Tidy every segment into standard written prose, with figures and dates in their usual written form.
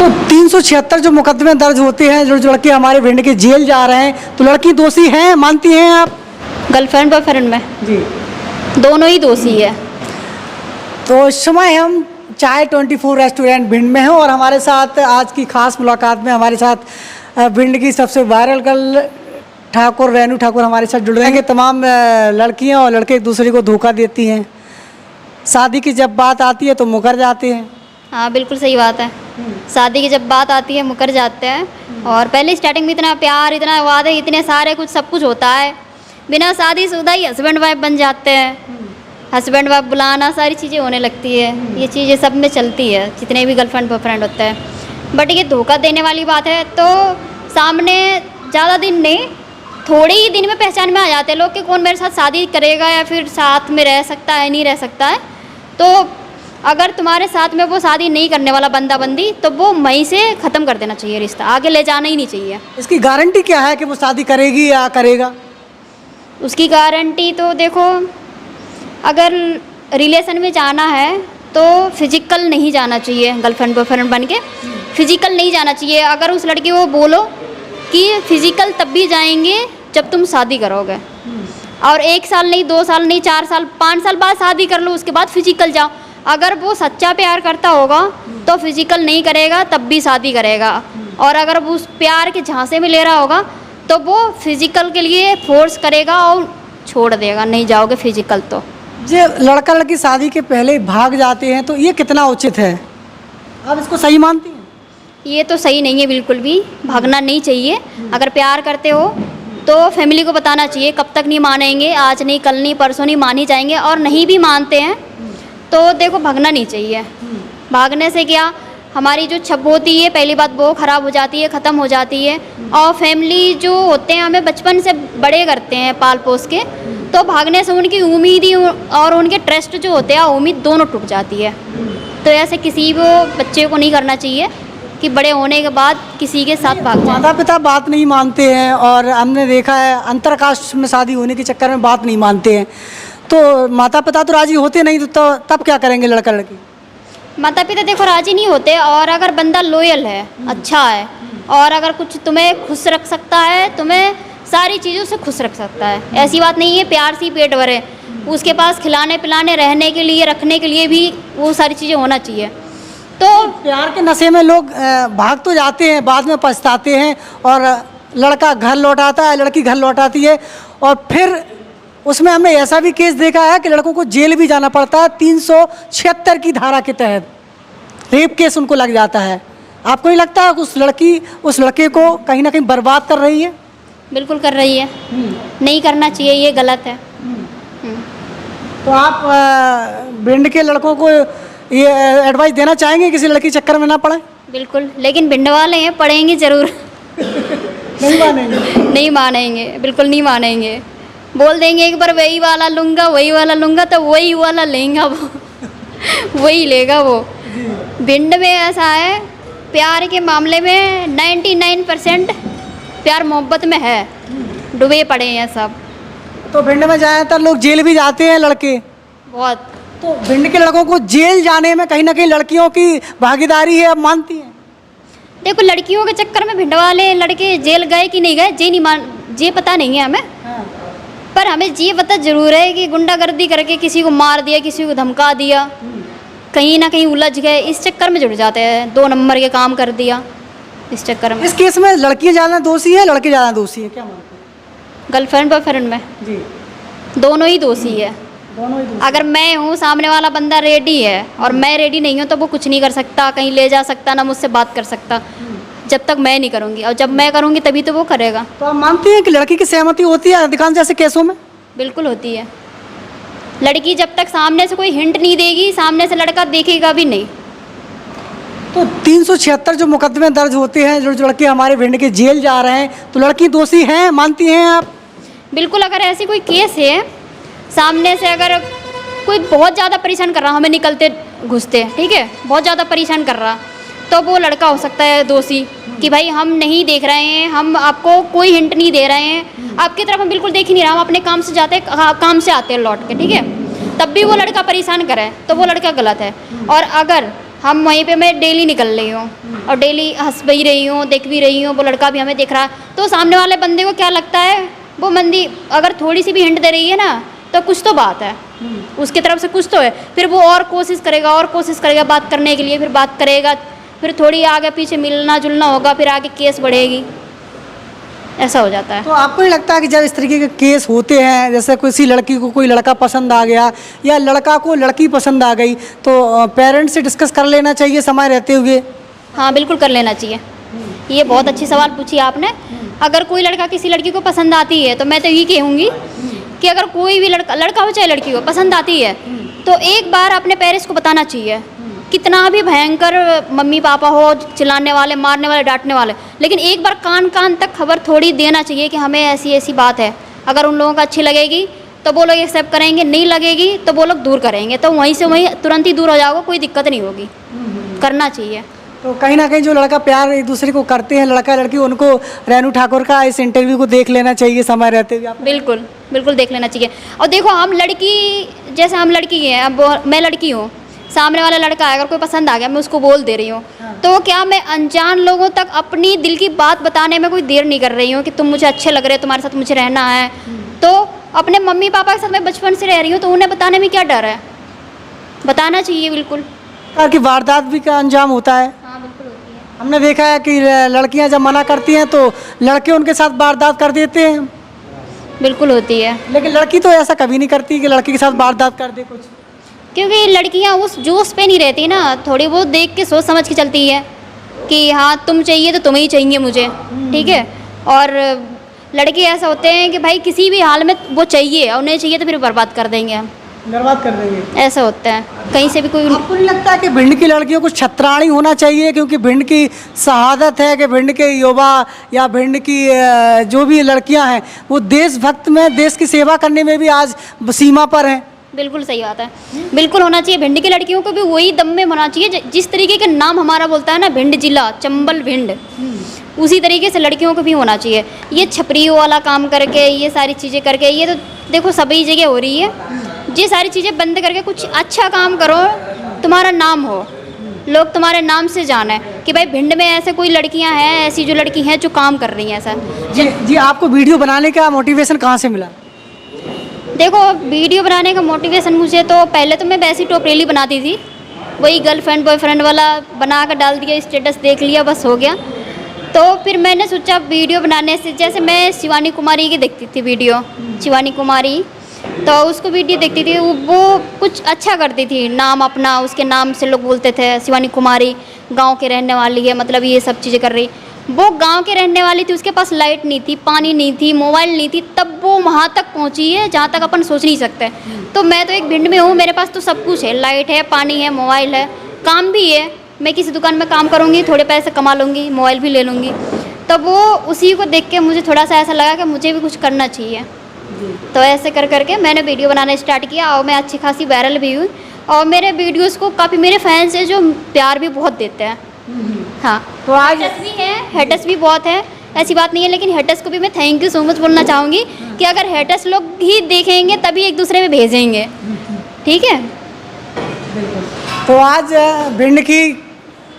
तो 376 जो मुकदमे दर्ज होते हैं, जो लड़के हमारे भिंड के जेल जा रहे हैं, तो लड़की दोषी हैं, मानती हैं आप? गर्लफ्रेंड बॉयफ्रेंड में जी, दोनों ही दोषी है। तो इस समय हम चाय 24 रेस्टोरेंट भिंड में हैं और हमारे साथ आज की खास मुलाकात में हमारे साथ भिंड की सबसे वायरल गर्ल ठाकुर रेनू ठाकुर हमारे साथ जुड़ रहे हैं। तमाम लड़कियां और लड़के एक दूसरे को धोखा देती हैं, शादी की जब बात आती है तो मुकर जाते हैं। हाँ बिल्कुल सही बात है। शादी की जब बात आती है मुकर जाते हैं। और पहले स्टार्टिंग में इतना प्यार, इतना वादे, इतने सारे कुछ सब कुछ होता है, बिना शादीशुदा ही हस्बैंड वाइफ बन जाते हैं। हस्बैंड वाइफ बुलाना, सारी चीज़ें होने लगती है। ये चीज़ें सब में चलती है, जितने भी गर्लफ्रेंड बॉयफ्रेंड होते हैं। बट ये धोखा देने वाली बात है, तो सामने ज़्यादा दिन नहीं, थोड़े ही दिन में पहचान में आ जाते हैं लोग कि कौन मेरे साथ शादी करेगा या फिर साथ में रह सकता है, नहीं रह सकता है। तो अगर तुम्हारे साथ में वो शादी नहीं करने वाला बंदा बंदी, तो वो वहीं से ख़त्म कर देना चाहिए, रिश्ता आगे ले जाना ही नहीं चाहिए। इसकी गारंटी क्या है कि वो शादी करेगी या करेगा? उसकी गारंटी तो देखो, अगर रिलेशन में जाना है तो फिजिकल नहीं जाना चाहिए, गर्लफ्रेंड बॉयफ्रेंड बन के फिजिकल नहीं जाना चाहिए। अगर उस लड़की को बोलो कि फिजिकल तब भी जाएंगे जब तुम शादी करोगे, और 1 साल नहीं, 2 साल नहीं, 4 साल 5 साल बाद शादी कर लो, उसके बाद फिजिकल जाओ। अगर वो सच्चा प्यार करता होगा तो फिजिकल नहीं करेगा, तब भी शादी करेगा। और अगर वो उस प्यार के झांसे में ले रहा होगा तो वो फिजिकल के लिए फोर्स करेगा और छोड़ देगा, नहीं जाओगे फिजिकल। तो जो लड़का लड़की शादी के पहले भाग जाते हैं, तो ये कितना उचित है? आप इसको सही मानती हैं? ये तो सही नहीं है, बिल्कुल भी भागना नहीं चाहिए। अगर प्यार करते हो तो फैमिली को बताना चाहिए, कब तक नहीं मानेंगे, आज नहीं, कल नहीं, परसों नहीं, मान ही जाएंगे। और नहीं भी मानते हैं तो देखो भागना नहीं चाहिए। भागने से क्या, हमारी जो छप होती है, पहली बात वो ख़राब हो जाती है, ख़त्म हो जाती है। और फैमिली जो होते हैं हमें बचपन से बड़े करते हैं पाल पोस के, तो भागने से उनकी उम्मीद ही और उनके ट्रस्ट जो होते हैं, उम्मीद दोनों टूट जाती है। तो ऐसे किसी को बच्चे को नहीं करना चाहिए कि बड़े होने के बाद किसी के साथ भाग जाए। माता पिता बात नहीं मानते हैं और हमने देखा है अंतरकास्ट में शादी होने के चक्कर में बात नहीं मानते हैं, तो माता पिता तो राजी होते नहीं, तो तब क्या करेंगे लड़का लड़की? माता पिता देखो राजी नहीं होते। और अगर बंदा लॉयल है, अच्छा है, और अगर कुछ तुम्हें खुश रख सकता है, तुम्हें सारी चीज़ों से खुश रख सकता है, ऐसी बात नहीं है प्यार से ही पेट भरे, उसके पास खिलाने पिलाने, रहने के लिए, रखने के लिए भी वो सारी चीज़ें होना चाहिए। तो प्यार के नशे में लोग भाग तो जाते हैं, बाद में पछताते हैं, और लड़का घर लौटाता है, लड़की घर लौटाती है, और फिर उसमें हमने ऐसा भी केस देखा है कि लड़कों को जेल भी जाना पड़ता है 376 की धारा के तहत, रेप केस उनको लग जाता है। आपको नहीं लगता है उस लड़की उस लड़के को कहीं ना कहीं बर्बाद कर रही है? बिल्कुल कर रही है, नहीं करना चाहिए, ये गलत है। तो आप भिंड के लड़कों को ये एडवाइस देना चाहेंगे किसी लड़की चक्कर में ना पड़े? बिल्कुल, लेकिन भिंड वाले हैं, पढ़ेंगे ज़रूर। नहीं मानेंगे? नहीं मानेंगे, बिल्कुल नहीं मानेंगे। बोल देंगे एक बार वही वाला लूँगा, वही वाला लूँगा, तो वही वाला लेगा वो। वही लेगा वो। भिंड में ऐसा है, प्यार के मामले में 99% प्यार मोहब्बत में है, डूबे पड़े हैं सब। तो भिंड में ज़्यादातर लोग जेल भी जाते हैं लड़के, बहुत। तो भिंड के लड़कों को जेल जाने में कहीं ना कहीं लड़कियों की भागीदारी है, आप मानती हैं? देखो लड़कियों के चक्कर में भिंड वाले लड़के जेल गए कि नहीं गए, ये पता नहीं है हमें। पर हमें ये पता जरूर है कि गुंडागर्दी करके किसी को मार दिया, किसी को धमका दिया, कहीं ना कहीं उलझ गए, इस चक्कर में जुड़ जाते हैं, 2 नंबर के काम कर दिया इस चक्कर में। इस केस में लड़कियां ज़्यादा दोषी है, लड़के ज़्यादा दोषी है, क्या मानते हैं? गर्लफ्रेंड बॉयफ्रेंड में जी, दोनों ही दोषी है। दोनों ही दोषी। अगर मैं हूँ, सामने वाला बंदा रेडी है और मैं रेडी नहीं हूँ, तो वो कुछ नहीं कर सकता, कहीं ले जा सकता, ना मुझसे बात कर सकता, जब तक मैं नहीं करूँगी। और जब मैं करूँगी तभी तो वो करेगा। तो आप मानती हैं कि लड़की की सहमति होती है अधिकांश ऐसे केसों में? बिल्कुल होती है। लड़की जब तक सामने से कोई हिंट नहीं देगी, सामने से लड़का देखेगा भी नहीं। तो 376 जो मुकदमे दर्ज होते हैं, जो लड़के हमारे भिंड के जेल जा रहे हैं, तो लड़की दोषी हैं, मानती हैं आप? बिल्कुल। अगर ऐसी कोई केस है, सामने से अगर कोई बहुत ज़्यादा परेशान कर रहा, हमें निकलते घुसते, ठीक है, बहुत ज़्यादा परेशान कर रहा, तो वो लड़का हो सकता है दोषी कि भाई हम नहीं देख रहे हैं, हम आपको कोई हिंट नहीं दे रहे हैं, आपकी तरफ हम बिल्कुल देख ही नहीं रहा, हम अपने काम से जाते, काम से आते हैं लौट के, ठीक है, तब भी वो लड़का परेशान करे, तो वो लड़का गलत है। और अगर हम वहीं पे मैं डेली निकल रही हूँ और डेली हंस भी रही हूँ, देख भी रही हूँ, वो लड़का भी हमें देख रहा है, तो सामने वाले बंदे को क्या लगता है, वो बंदी अगर थोड़ी सी भी हिंट दे रही है ना तो कुछ तो बात है, उसकी तरफ से कुछ तो है, फिर वो और कोशिश करेगा बात करने के लिए, फिर बात करेगा, फिर थोड़ी आगे पीछे मिलना जुलना होगा, फिर आगे केस बढ़ेगी, ऐसा हो जाता है। तो आपको नहीं लगता है कि जब इस तरीके के केस होते हैं, जैसे किसी लड़की को कोई लड़का पसंद आ गया या लड़का को लड़की पसंद आ गई, तो पेरेंट्स से डिस्कस कर लेना चाहिए समय रहते हुए? हाँ बिल्कुल कर लेना चाहिए। ये बहुत अच्छी सवाल पूछी आपने। अगर कोई लड़का किसी लड़की को पसंद आती है तो मैं तो ये कहूँगी कि अगर कोई भी लड़का हो चाहे लड़की हो पसंद आती है तो एक बार अपने पेरेंट्स को बताना चाहिए। कितना भी भयंकर मम्मी पापा हो, चिल्लाने वाले, मारने वाले, डांटने वाले, लेकिन एक बार कान कान तक खबर थोड़ी देना चाहिए कि हमें ऐसी ऐसी बात है। अगर उन लोगों को अच्छी लगेगी तो वो लोग एक्सेप्ट करेंगे, नहीं लगेगी तो वो लोग दूर करेंगे, तो वहीं से वहीं तुरंत ही दूर हो जाओगे, कोई दिक्कत नहीं होगी। करना चाहिए। तो कहीं ना कहीं जो लड़का प्यार एक दूसरे को करते हैं, लड़का लड़की, उनको रेनू ठाकुर का इस इंटरव्यू को देख लेना चाहिए समय रहते हुए। बिल्कुल बिल्कुल देख लेना चाहिए। और देखो हम लड़की, जैसे हम लड़की हैं, अब मैं लड़की हूँ, सामने वाला लड़का है, अगर कोई पसंद आ गया मैं उसको बोल दे रही हूँ, तो क्या मैं अनजान लोगों तक अपनी दिल की बात बताने में कोई देर नहीं कर रही हूँ कि तुम मुझे अच्छे लग रहे हो, तुम्हारे साथ मुझे रहना है। तो अपने मम्मी पापा के साथ मैं बचपन से रह रही हूँ, तो उन्हें बताने में क्या डर है, बताना चाहिए बिल्कुल। कि वारदात भी का अंजाम होता है। हाँ बिल्कुल होती है। हमने देखा है कि लड़कियां जब मना करती हैं तो लड़के उनके साथ वारदात कर देते हैं, बिल्कुल होती है। लेकिन लड़की तो ऐसा कभी नहीं करती कि लड़के के साथ वारदात कर दे कुछ। क्योंकि लड़कियां उस जोश पे नहीं रहती ना, थोड़ी बहुत देख के सोच समझ के चलती है कि हाँ तुम चाहिए तो तुम्हें ही चाहिए मुझे, ठीक है। और लड़के ऐसा होते हैं कि भाई किसी भी हाल में वो चाहिए, और नहीं चाहिए तो फिर बर्बाद कर देंगे हम, बर्बाद कर देंगे, ऐसा होता है। कहीं से भी कोई आपको नहीं लगता कि भिंड की लड़कियों को छत्राणी होना चाहिए? क्योंकि भिंड की शहादत है कि भिंड के युवा या भिंड की जो भी लड़कियां हैं वो देशभक्त में, देश की सेवा करने में भी आज सीमा पर हैं। बिल्कुल सही बात है, बिल्कुल होना चाहिए। भिंड की लड़कियों को भी वही दम में होना चाहिए जिस तरीके के नाम हमारा बोलता है ना, भिंड जिला, चंबल भिंड, उसी तरीके से लड़कियों को भी होना चाहिए। ये छपरियों वाला काम करके, ये सारी चीज़ें करके, ये तो देखो सभी जगह हो रही है। ये सारी चीज़ें बंद करके कुछ अच्छा काम करो, तुम्हारा नाम हो, लोग तुम्हारे नाम से जाने कि भाई भिंड में ऐसे कोई लड़कियां हैं, ऐसी जो लड़की हैं जो काम कर रही हैं ऐसा। जी, आपको वीडियो बनाने का मोटिवेशन कहाँ से मिला? देखो वीडियो बनाने का मोटिवेशन मुझे तो पहले तो मैं वैसी टोपरेली बनाती थी, वही गर्लफ्रेंड बॉयफ्रेंड वाला बना कर डाल दिया, स्टेटस देख लिया, बस हो गया। तो फिर मैंने सोचा वीडियो बनाने से, जैसे मैं शिवानी कुमारी की देखती थी वीडियो, शिवानी कुमारी, तो उसको वीडियो देखती थी, वो कुछ अच्छा करती थी, नाम अपना, उसके नाम से लोग बोलते थे शिवानी कुमारी गांव के रहने वाली है, मतलब ये सब चीज़ें कर रही। वो गांव के रहने वाली थी, उसके पास लाइट नहीं थी, पानी नहीं थी, मोबाइल नहीं थी, तब वो वहाँ तक पहुँची है जहाँ तक अपन सोच नहीं सकते। तो मैं तो एक भिंड में हूँ, मेरे पास तो सब कुछ है, लाइट है, पानी है, मोबाइल है, काम भी है। मैं किसी दुकान में काम करूँगी, थोड़े पैसे कमा लूँगी, मोबाइल भी ले लूँगी। तब वो उसी को देख के मुझे थोड़ा सा ऐसा लगा कि मुझे भी कुछ करना चाहिए। तो ऐसे कर करके मैंने वीडियो बनाना स्टार्ट किया और मैं अच्छी खासी वायरल भी हुई। और मेरे वीडियोस को काफ़ी मेरे फैंस हैं जो प्यार भी बहुत देते हैं। हाँ, तो आज हेटर्स भी हैं, हेटर्स भी बहुत है, ऐसी बात नहीं है, लेकिन हेटर्स को भी मैं थैंक यू सो मच बोलना चाहूँगी कि अगर हेटर्स लोग ही देखेंगे तभी एक दूसरे में भेजेंगे, ठीक है। तो आज भिंड की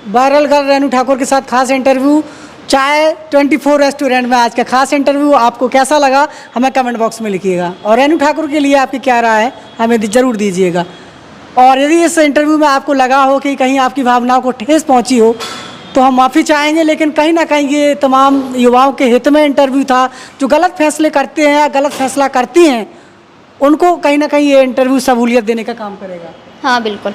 वायरल गर्ल रेनू ठाकुर के साथ खास इंटरव्यू, चाय 24 रेस्टोरेंट में आज का खास इंटरव्यू आपको कैसा लगा हमें कमेंट बॉक्स में लिखिएगा, और रेनू ठाकुर के लिए आपकी क्या राय है हमें ज़रूर दीजिएगा। और यदि इस इंटरव्यू में आपको लगा हो कि कहीं आपकी भावनाओं को ठेस पहुंची हो तो हम माफ़ी चाहेंगे, लेकिन कहीं ना कहीं ये तमाम युवाओं के हित में इंटरव्यू था। जो गलत फैसले करते हैं या गलत फैसला करती हैं उनको कहीं ना कहीं ये इंटरव्यू सहूलियत देने का काम करेगा। हाँ बिल्कुल।